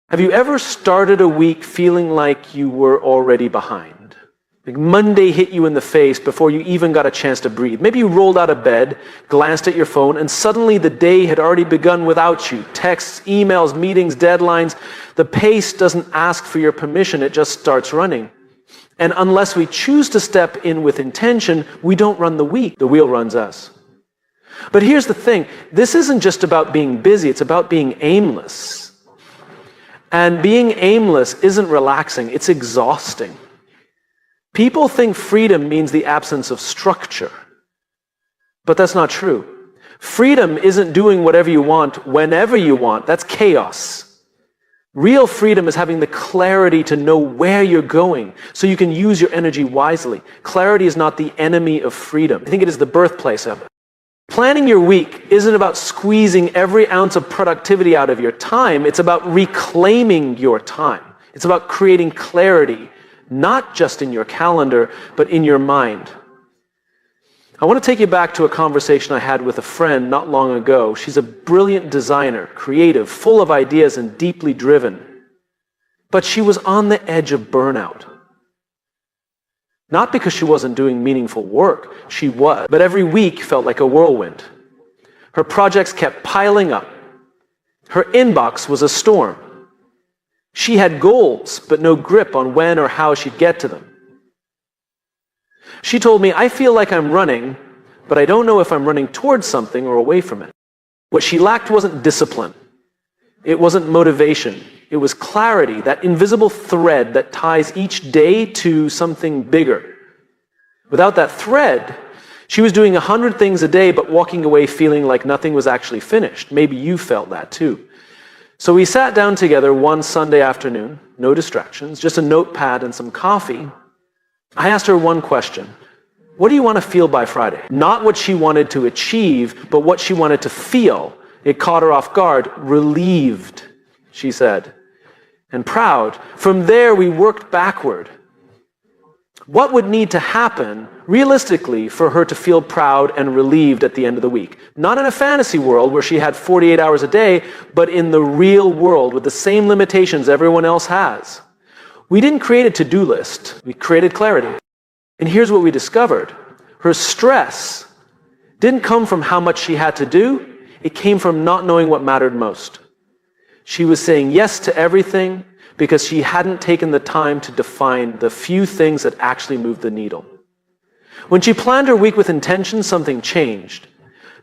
Have you ever started a week feeling like you were already behind? Like Monday hit you in the face before you even got a chance to breathe. Maybe you rolled out of bed, glanced at your phone, and suddenly the day had already begun without you. Texts, emails, meetings, deadlines. The pace doesn't ask for your permission, it just starts running. And unless we choose to step in with intention, we don't run the week. The wheel runs us. But here's the thing. This isn't just about being busy, it's about being aimless. And being aimless isn't relaxing, it's exhausting. People think freedom means the absence of structure. But that's not true. Freedom isn't doing whatever you want whenever you want. That's chaos. Real freedom is having the clarity to know where you're going so you can use your energy wisely. Clarity is not the enemy of freedom. I think it is the birthplace of it. Planning your week isn't about squeezing every ounce of productivity out of your time. It's about reclaiming your time. It's about creating clarity, not just in your calendar, but in your mind. I want to take you back to a conversation I had with a friend not long ago. She's a brilliant designer, creative, full of ideas, and deeply driven. But she was on the edge of burnout. Not because she wasn't doing meaningful work, she was, but every week felt like a whirlwind. Her projects kept piling up. Her inbox was a storm. She had goals, but no grip on when or how she'd get to them. She told me, I feel like I'm running, but I don't know if I'm running towards something or away from it. What she lacked wasn't discipline. It wasn't motivation. It was clarity, that invisible thread that ties each day to something bigger. Without that thread, she was doing 100 things a day, but walking away feeling like nothing was actually finished. Maybe you felt that too. So we sat down together one Sunday afternoon, no distractions, just a notepad and some coffee. I asked her one question. What do you want to feel by Friday? Not what she wanted to achieve, but what she wanted to feel. It caught her off guard. Relieved, she said, and proud. From there, we worked backward. What would need to happen, realistically, for her to feel proud and relieved at the end of the week? Not in a fantasy world where she had 48 hours a day, but in the real world with the same limitations everyone else has. We didn't create a to-do list. We created clarity. And here's what we discovered. Her stress didn't come from how much she had to do. It came from not knowing what mattered most. She was saying yes to everything because she hadn't taken the time to define the few things that actually moved the needle. When she planned her week with intention, something changed.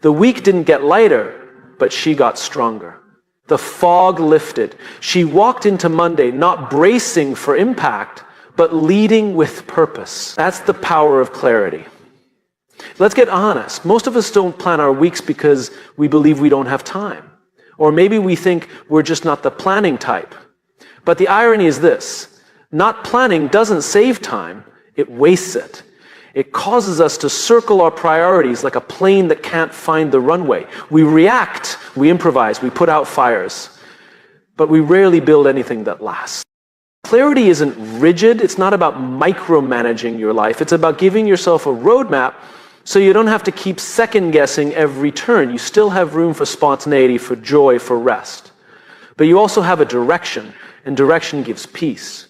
The week didn't get lighter, but she got stronger. The fog lifted. She walked into Monday not bracing for impact, but leading with purpose. That's the power of clarity. Let's get honest. Most of us don't plan our weeks because we believe we don't have time. Or maybe we think we're just not the planning type. But the irony is this. Not planning doesn't save time, it wastes it. It causes us to circle our priorities like a plane that can't find the runway. We react, we improvise, we put out fires. But we rarely build anything that lasts. Clarity isn't rigid. It's not about micromanaging your life. It's about giving yourself a roadmap so you don't have to keep second-guessing every turn. You still have room for spontaneity, for joy, for rest. But you also have a direction, and direction gives peace.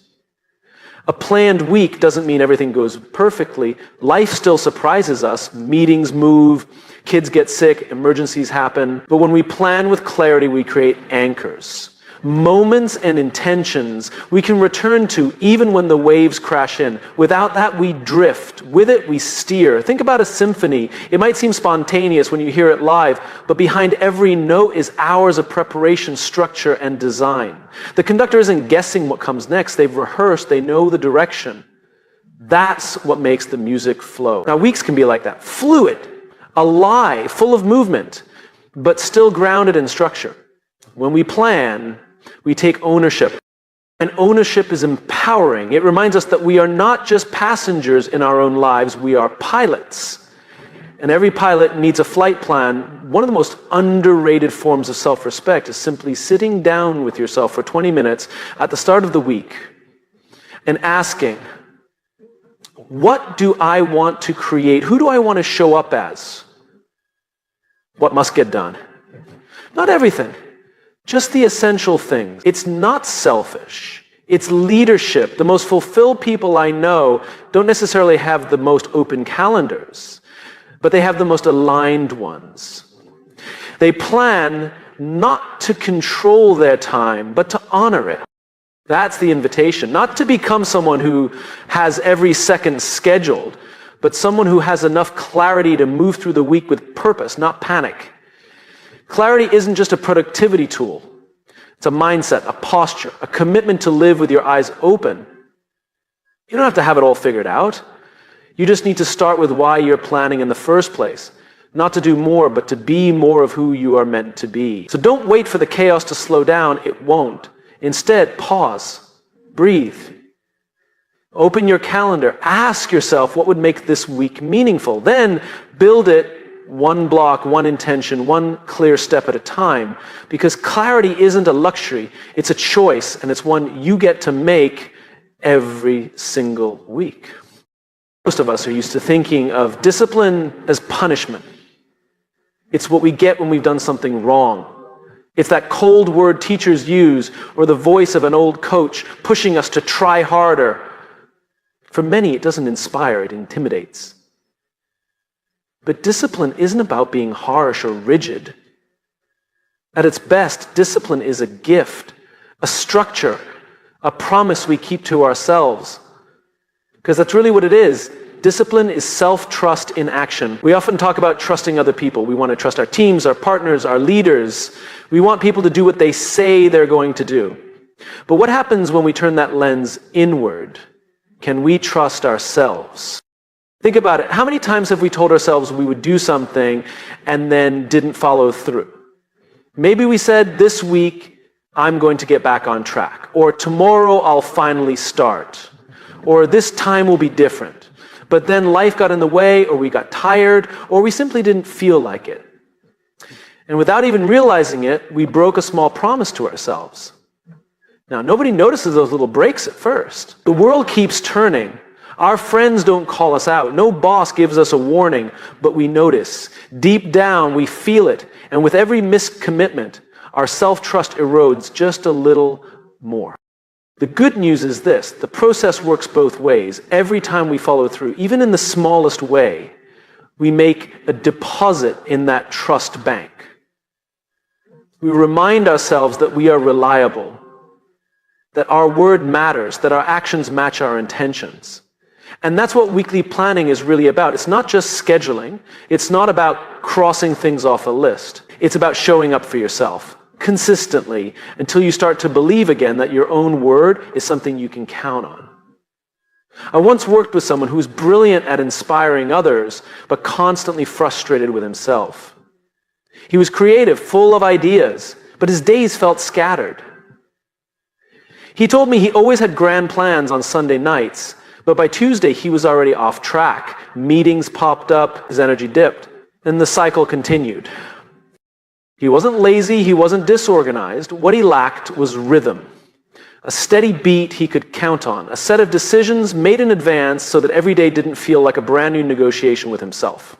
A planned week doesn't mean everything goes perfectly. Life still surprises us. Meetings move, kids get sick, emergencies happen. But when we plan with clarity, we create anchors. Moments and intentions we can return to even when the waves crash in. Without that, we drift. With it, we steer. Think about a symphony. It might seem spontaneous when you hear it live, but behind every note is hours of preparation, structure, and design. The conductor isn't guessing what comes next. They've rehearsed. They know the direction. That's what makes the music flow. Now, weeks can be like that. Fluid, alive, full of movement, but still grounded in structure. When we plan, we take ownership. And ownership is empowering. It reminds us that we are not just passengers in our own lives, we are pilots. And every pilot needs a flight plan. One of the most underrated forms of self-respect is simply sitting down with yourself for 20 minutes at the start of the week and asking, what do I want to create? Who do I want to show up as? What must get done? Not everything. Just the essential things. It's not selfish. It's leadership. The most fulfilled people I know don't necessarily have the most open calendars, but they have the most aligned ones. They plan not to control their time, but to honor it. That's the invitation. Not to become someone who has every second scheduled, but someone who has enough clarity to move through the week with purpose, not panic. Clarity isn't just a productivity tool. It's a mindset, a posture, a commitment to live with your eyes open. You don't have to have it all figured out. You just need to start with why you're planning in the first place. Not to do more, but to be more of who you are meant to be. So don't wait for the chaos to slow down. It won't. Instead, pause, breathe. Open your calendar. Ask yourself what would make this week meaningful. Then build it one block, one intention, one clear step at a time. Because clarity isn't a luxury. It's a choice, and it's one you get to make every single week. Most of us are used to thinking of discipline as punishment. It's what we get when we've done something wrong. It's that cold word teachers use, or the voice of an old coach pushing us to try harder. For many, it doesn't inspire, it intimidates. But discipline isn't about being harsh or rigid. At its best, discipline is a gift, a structure, a promise we keep to ourselves. Because that's really what it is. Discipline is self-trust in action. We often talk about trusting other people. We want to trust our teams, our partners, our leaders. We want people to do what they say they're going to do. But what happens when we turn that lens inward? Can we trust ourselves? Think about it. How many times have we told ourselves we would do something and then didn't follow through? Maybe we said, this week, I'm going to get back on track. Or tomorrow, I'll finally start. Or this time will be different. But then life got in the way, or we got tired, or we simply didn't feel like it. And without even realizing it, we broke a small promise to ourselves. Now, nobody notices those little breaks at first. The world keeps turning. Our friends don't call us out. No boss gives us a warning, but we notice. Deep down, we feel it. And with every missed commitment, our self-trust erodes just a little more. The good news is this: the process works both ways. Every time we follow through, even in the smallest way, we make a deposit in that trust bank. We remind ourselves that we are reliable, that our word matters, that our actions match our intentions. And that's what weekly planning is really about. It's not just scheduling. It's not about crossing things off a list. It's about showing up for yourself consistently until you start to believe again that your own word is something you can count on. I once worked with someone who was brilliant at inspiring others, but constantly frustrated with himself. He was creative, full of ideas, but his days felt scattered. He told me he always had grand plans on Sunday nights, but by Tuesday he was already off track. Meetings popped up, his energy dipped, and the cycle continued. He wasn't lazy, he wasn't disorganized. What he lacked was rhythm. A steady beat he could count on, a set of decisions made in advance so that every day didn't feel like a brand new negotiation with himself.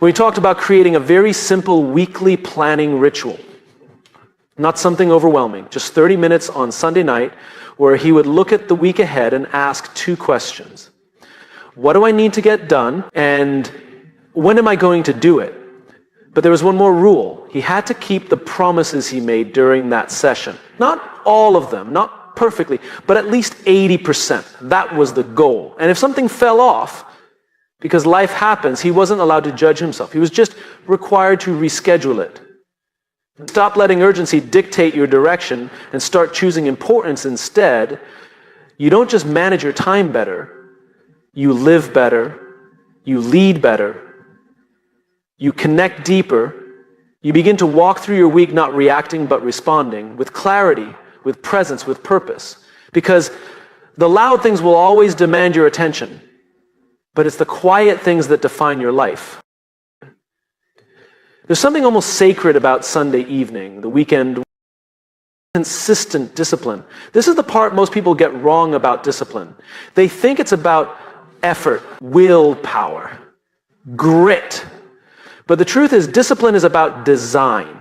We talked about creating a very simple weekly planning ritual. Not something overwhelming, just 30 minutes on Sunday night where he would look at the week ahead and ask 2 questions. What do I need to get done? And when am I going to do it? But there was one more rule. He had to keep the promises he made during that session. Not all of them, not perfectly, but at least 80%. That was the goal. And if something fell off, because life happens, he wasn't allowed to judge himself. He was just required to reschedule it. Stop letting urgency dictate your direction and start choosing importance instead. You don't just manage your time better, you live better, you lead better, you connect deeper, you begin to walk through your week not reacting but responding with clarity, with presence, with purpose. Because the loud things will always demand your attention, but it's the quiet things that define your life. There's something almost sacred about Sunday evening, the weekend. Consistent discipline. This is the part most people get wrong about discipline. They think it's about effort, willpower, grit. But the truth is, discipline is about design.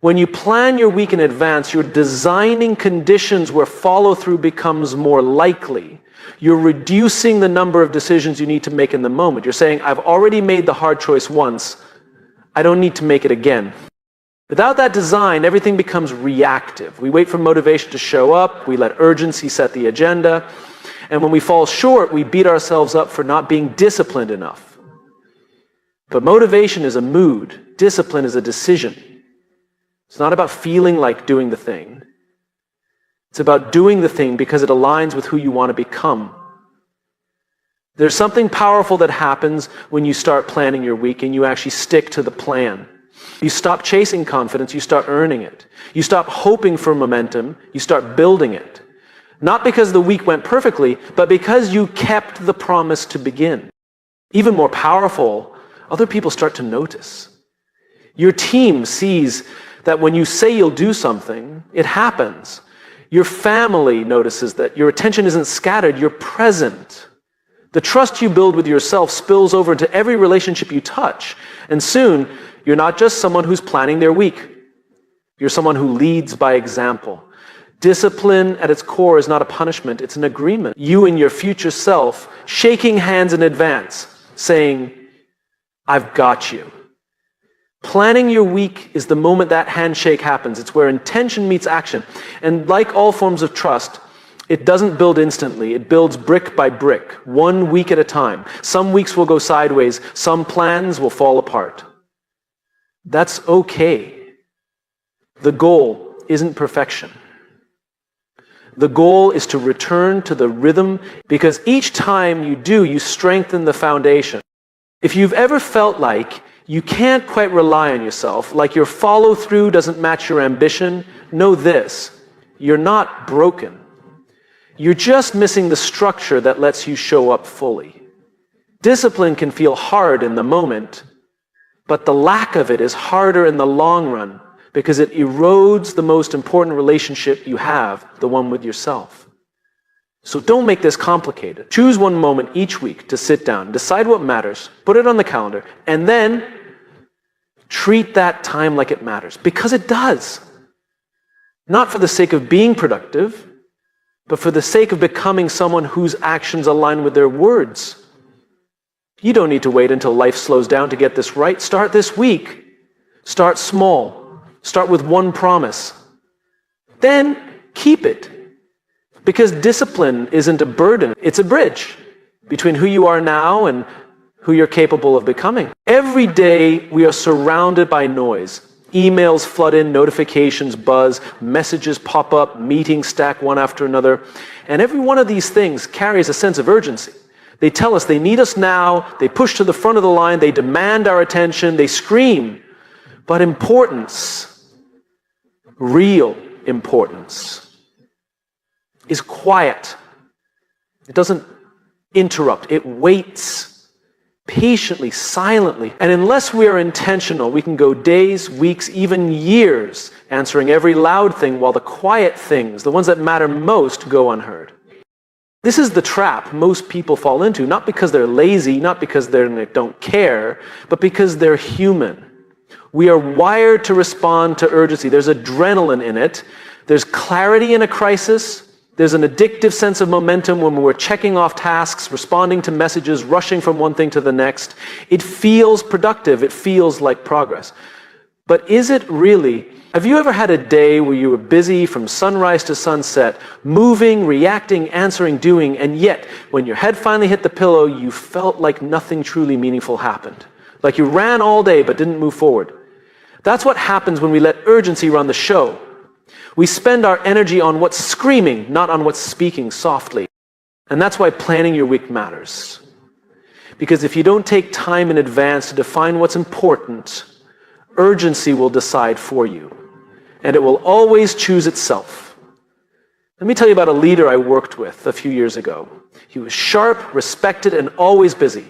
When you plan your week in advance, you're designing conditions where follow-through becomes more likely. You're reducing the number of decisions you need to make in the moment. You're saying, I've already made the hard choice once. I don't need to make it again. Without that design, everything becomes reactive. We wait for motivation to show up. We let urgency set the agenda. And when we fall short, we beat ourselves up for not being disciplined enough. But motivation is a mood. Discipline is a decision. It's not about feeling like doing the thing. It's about doing the thing because it aligns with who you want to become. There's something powerful that happens when you start planning your week and you actually stick to the plan. You stop chasing confidence, you start earning it. You stop hoping for momentum, you start building it. Not because the week went perfectly, but because you kept the promise to begin. Even more powerful, other people start to notice. Your team sees that when you say you'll do something, it happens. Your family notices that your attention isn't scattered, you're present. The trust you build with yourself spills over into every relationship you touch. And soon, you're not just someone who's planning their week. You're someone who leads by example. Discipline at its core is not a punishment, it's an agreement. You and your future self shaking hands in advance, saying, I've got you. Planning your week is the moment that handshake happens. It's where intention meets action. And like all forms of trust, it doesn't build instantly. It builds brick by brick, 1 week at a time. Some weeks will go sideways. Some plans will fall apart. That's okay. The goal isn't perfection. The goal is to return to the rhythm, because each time you do, you strengthen the foundation. If you've ever felt like you can't quite rely on yourself, like your follow-through doesn't match your ambition, know this: you're not broken. You're just missing the structure that lets you show up fully. Discipline can feel hard in the moment, but the lack of it is harder in the long run because it erodes the most important relationship you have, the one with yourself. So don't make this complicated. Choose one moment each week to sit down, decide what matters, put it on the calendar, and then treat that time like it matters, because it does. Not for the sake of being productive, but for the sake of becoming someone whose actions align with their words. You don't need to wait until life slows down to get this right. Start this week. Start small. Start with one promise. Then keep it. Because discipline isn't a burden, it's a bridge between who you are now and who you're capable of becoming. Every day we are surrounded by noise. Emails flood in, notifications buzz, messages pop up, meetings stack one after another. And every one of these things carries a sense of urgency. They tell us they need us now, they push to the front of the line, they demand our attention, they scream. But importance, real importance, is quiet. It doesn't interrupt. It waits patiently, silently. And unless we are intentional, we can go days, weeks, even years answering every loud thing while the quiet things, the ones that matter most, go unheard. This is the trap most people fall into, not because they're lazy, not because they don't care, but because they're human. We are wired to respond to urgency. There's adrenaline in it. There's clarity in a crisis. There's an addictive sense of momentum when we're checking off tasks, responding to messages, rushing from one thing to the next. It feels productive. It feels like progress. But is it really? Have you ever had a day where you were busy from sunrise to sunset, moving, reacting, answering, doing, and yet when your head finally hit the pillow, you felt like nothing truly meaningful happened? Like you ran all day but didn't move forward. That's what happens when we let urgency run the show. We spend our energy on what's screaming, not on what's speaking softly. And that's why planning your week matters. Because if you don't take time in advance to define what's important, urgency will decide for you. And it will always choose itself. Let me tell you about a leader I worked with a few years ago. He was sharp, respected, and always busy.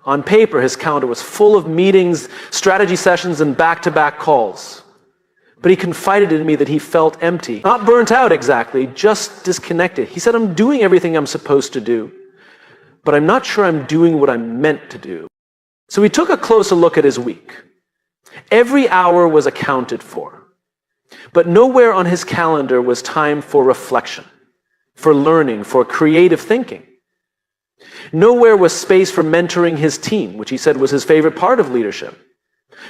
On paper, his calendar was full of meetings, strategy sessions, and back-to-back calls. But he confided in me that he felt empty. Not burnt out exactly, just disconnected. He said, I'm doing everything I'm supposed to do, but I'm not sure I'm doing what I'm meant to do. So we took a closer look at his week. Every hour was accounted for. But nowhere on his calendar was time for reflection, for learning, for creative thinking. Nowhere was space for mentoring his team, which he said was his favorite part of leadership.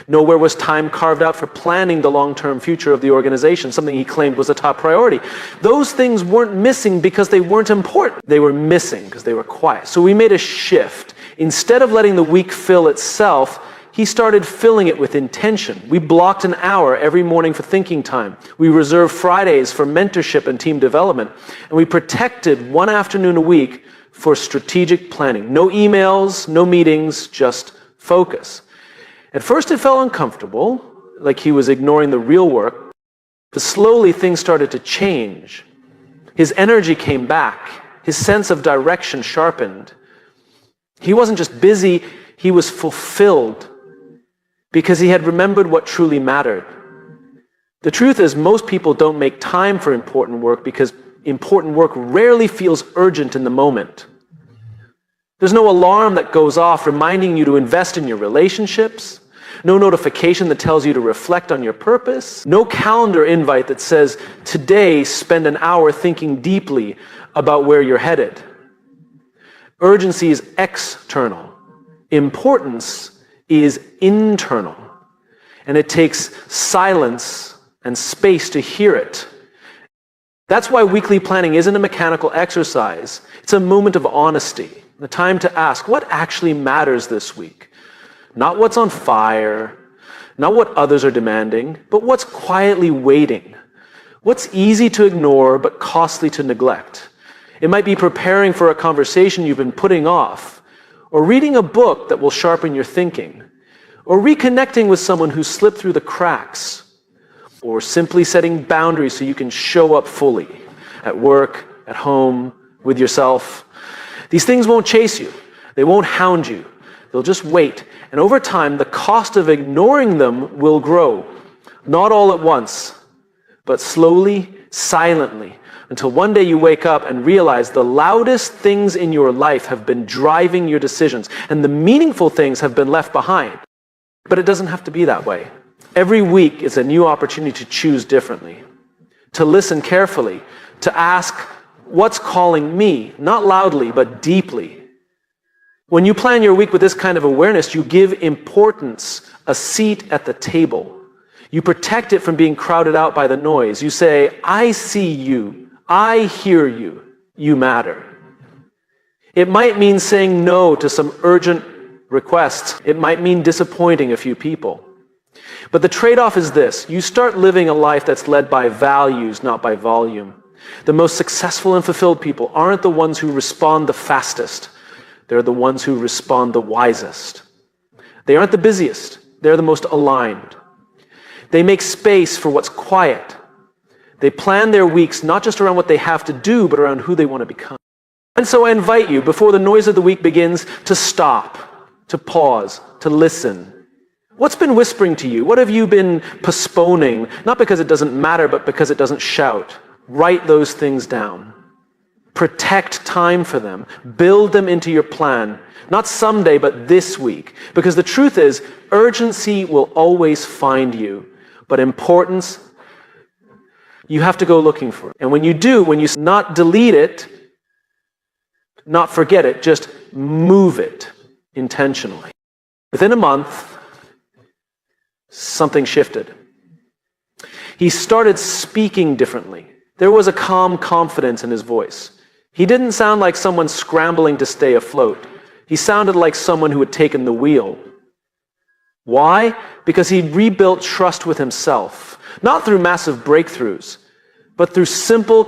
Nowhere was time carved out for planning the long-term future of the organization, something he claimed was a top priority. Those things weren't missing because they weren't important. They were missing because they were quiet. So we made a shift. Instead of letting the week fill itself, he started filling it with intention. We blocked an hour every morning for thinking time. We reserved Fridays for mentorship and team development. And we protected one afternoon a week for strategic planning. No emails, no meetings, just focus. At first it felt uncomfortable, like he was ignoring the real work, but slowly things started to change. His energy came back. His sense of direction sharpened. He wasn't just busy, he was fulfilled because he had remembered what truly mattered. The truth is, most people don't make time for important work because important work rarely feels urgent in the moment. There's no alarm that goes off reminding you to invest in your relationships, no notification that tells you to reflect on your purpose, no calendar invite that says, today spend an hour thinking deeply about where you're headed. Urgency is external. Importance is internal. And it takes silence and space to hear it. That's why weekly planning isn't a mechanical exercise. It's a moment of honesty, the time to ask, what actually matters this week? Not what's on fire, not what others are demanding, but what's quietly waiting. What's easy to ignore but costly to neglect? It might be preparing for a conversation you've been putting off, or reading a book that will sharpen your thinking, or reconnecting with someone who slipped through the cracks, or simply setting boundaries so you can show up fully at work, at home, with yourself. These things won't chase you. They won't hound you. They'll just wait. And over time, the cost of ignoring them will grow. Not all at once, but slowly, silently, until one day you wake up and realize the loudest things in your life have been driving your decisions, and the meaningful things have been left behind. But it doesn't have to be that way. Every week is a new opportunity to choose differently, to listen carefully, to ask, what's calling me? Not loudly, but deeply. When you plan your week with this kind of awareness, you give importance a seat at the table. You protect it from being crowded out by the noise. You say, I see you. I hear you. You matter. It might mean saying no to some urgent requests. It might mean disappointing a few people. But the trade-off is this. You start living a life that's led by values, not by volume. The most successful and fulfilled people aren't the ones who respond the fastest. They're the ones who respond the wisest. They aren't the busiest. They're the most aligned. They make space for what's quiet. They plan their weeks not just around what they have to do, but around who they want to become. And so I invite you, before the noise of the week begins, to stop, to pause, to listen. What's been whispering to you? What have you been postponing? Not because it doesn't matter, but because it doesn't shout. Write those things down. Protect time for them. Build them into your plan. Not someday, but this week. Because the truth is, urgency will always find you. But importance, you have to go looking for it. And when you do, when you not delete it, not forget it, just move it intentionally. Within a month, something shifted. He started speaking differently. There was a calm confidence in his voice. He didn't sound like someone scrambling to stay afloat. He sounded like someone who had taken the wheel. Why? Because he'd rebuilt trust with himself, not through massive breakthroughs, but through simple